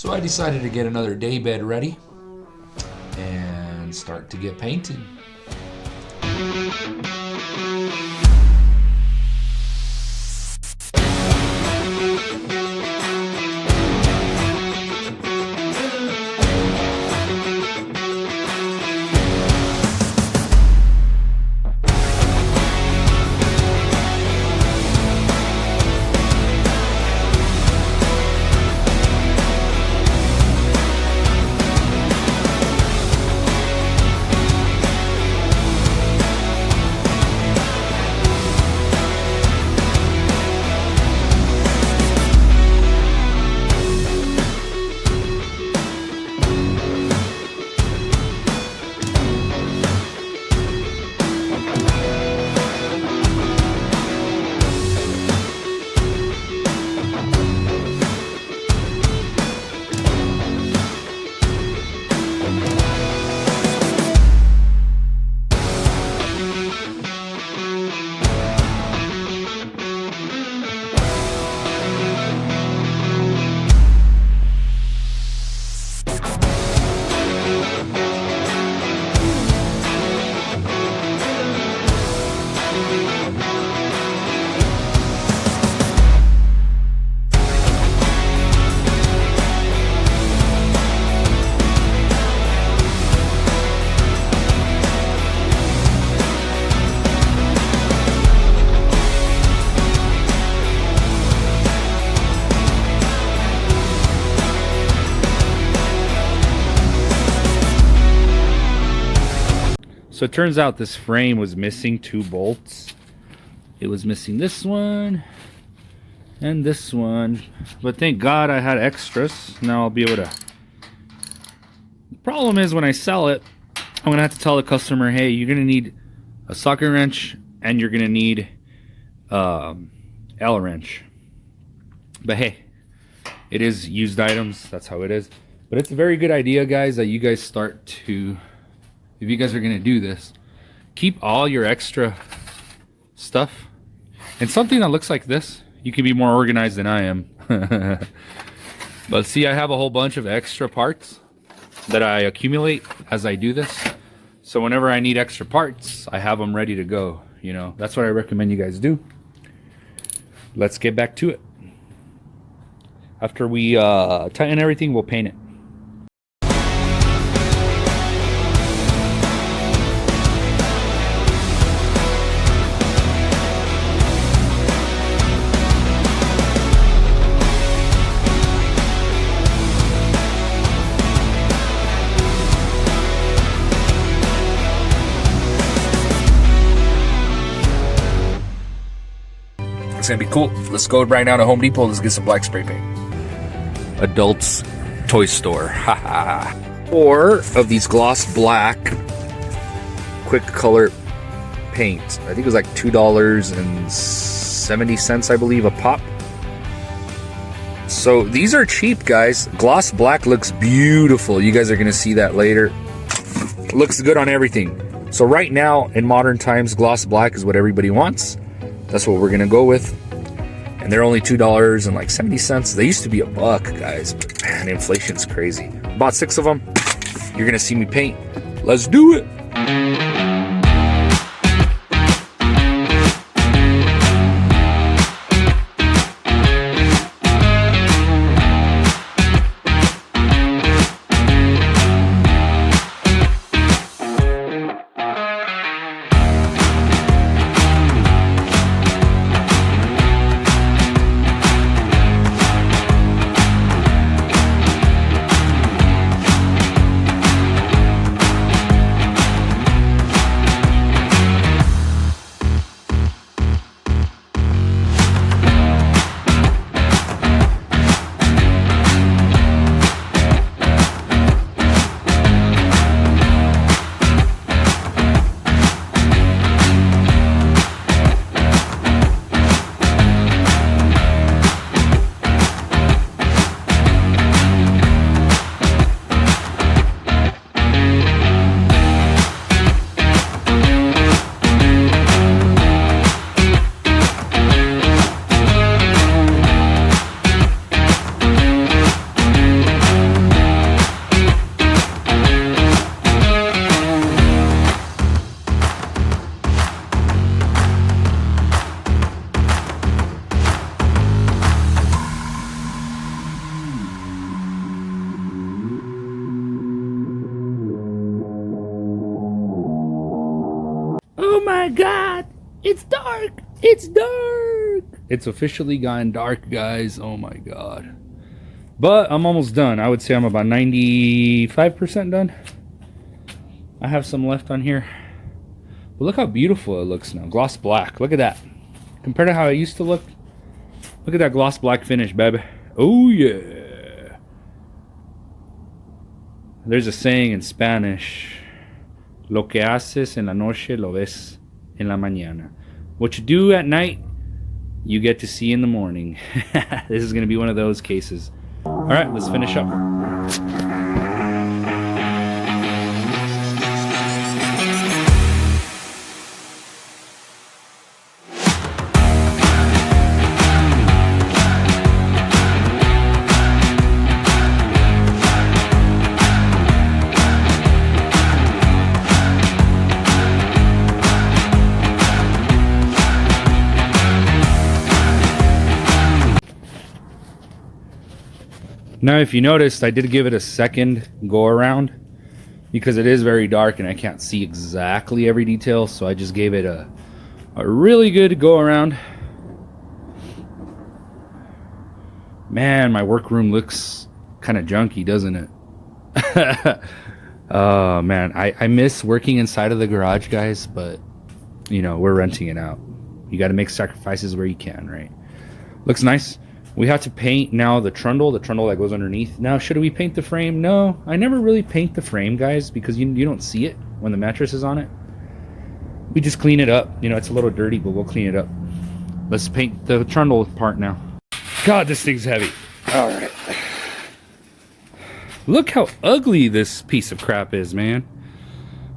So I decided to get another daybed ready and start to get painting. So it turns out this frame was missing 2 bolts. It was missing this one and this one. But thank God I had extras. Now I'll be able to... The problem is when I sell it, I'm going to have to tell the customer, hey, you're going to need a socket wrench and you're going to need L wrench. But hey, it is used items. That's how it is. But it's a very good idea, guys, that you guys start to... If you guys are going to do this, keep all your extra stuff. And something that looks like this, you can be more organized than I am. But see, I have a whole bunch of extra parts that I accumulate as I do this. So whenever I need extra parts, I have them ready to go. You know, that's what I recommend you guys do. Let's get back to it. After we tighten everything, we'll paint it. It's gonna be cool. Let's go right now to Home Depot. Let's get some black spray paint. Adults toy store. Haha. 4 of these gloss black quick color paint. I think it was like $2.70, I believe, a pop. So these are cheap, guys. Gloss black looks beautiful. You guys are gonna see that later. Looks good on everything. So right now in modern times, gloss black is what everybody wants. That's what we're gonna go with. And they're only $2.70. They used to be $1, guys. But man, inflation's crazy. Bought 6 of them. You're gonna see me paint. Let's do it. my God, it's dark. It's dark. It's officially gotten dark, guys. Oh my God. But I'm almost done. I would say I'm about 95% done. I have some left on here. But look how beautiful it looks now. Gloss black. Look at that. Compared to how it used to look. Look at that gloss black finish, baby. Oh yeah. There's a saying in Spanish. Lo que haces en la noche lo ves en la mañana. What you do at night, you get to see in the morning. This is going to be one of those cases. All right, let's finish up. Now, if you noticed, I did give it a second go around because it is very dark and I can't see exactly every detail. So I just gave it a really good go around. Man, my workroom looks kind of junky, doesn't it? Oh, man, I miss working inside of the garage, guys, but, you know, we're renting it out. You got to make sacrifices where you can, right? Looks nice. We have to paint now the trundle that goes underneath. Now, should we paint the frame? No, I never really paint the frame, guys, because you don't see it when the mattress is on it. We just clean it up. You know, it's a little dirty, but we'll clean it up. Let's paint the trundle part now. God, this thing's heavy. All right. Look how ugly this piece of crap is, man.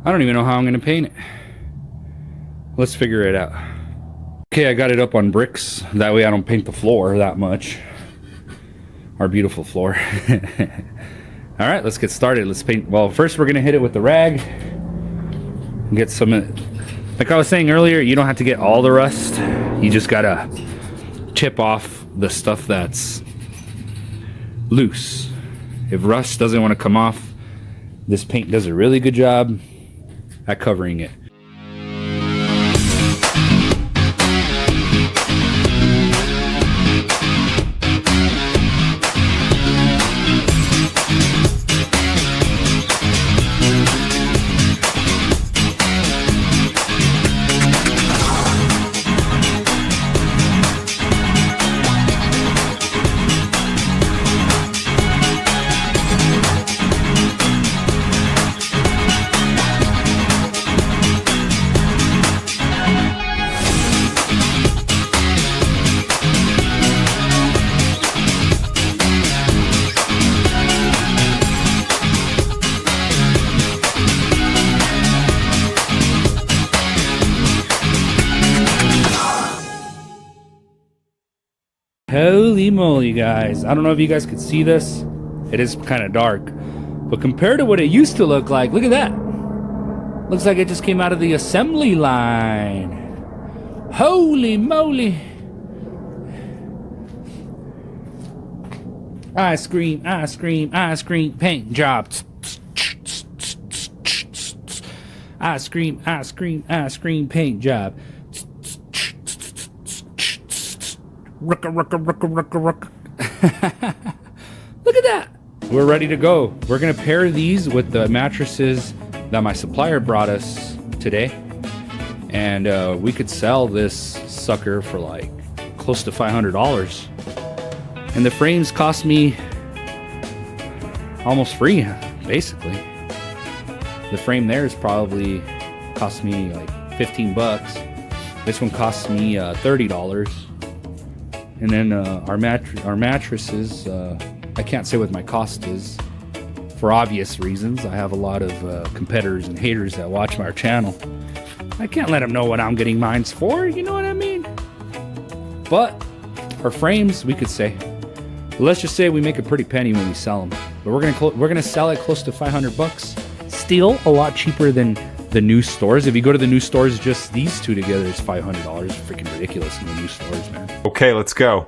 I don't even know how I'm going to paint it. Let's figure it out. Okay, I got it up on bricks. That way I don't paint the floor that much. Our beautiful floor. All right, let's get started. Let's paint. Well, first we're going to hit it with the rag. Get some, like I was saying earlier, you don't have to get all the rust. You just got to chip off the stuff that's loose. If rust doesn't want to come off, this paint does a really good job at covering it. Holy moly, guys. I don't know if you guys could see this. It is kind of dark. But compared to what it used to look like, look at that. Looks like it just came out of the assembly line. Holy moly. Ice cream, ice cream, ice cream, paint job. Ice cream, ice cream, ice cream, paint job. Rucka, rucka, rucka, rucka, rucka. Look at that. We're ready to go. We're going to pair these with the mattresses that my supplier brought us today. And we could sell this sucker for like close to $500. And the frames cost me almost free, basically. The frame there is probably cost me like 15 bucks. This one costs me $30. And then our mattresses, I can't say what my cost is for obvious reasons. I have a lot of competitors and haters that watch our channel. I can't let them know what I'm getting mines for, you know what I mean? But our frames, we could say, let's just say we make a pretty penny when we sell them. But we're gonna sell it close to 500 bucks. Still a lot cheaper than the new stores. If you go to the new stores, just these two together is $500. Freaking ridiculous in the new stores, man. Okay, let's go.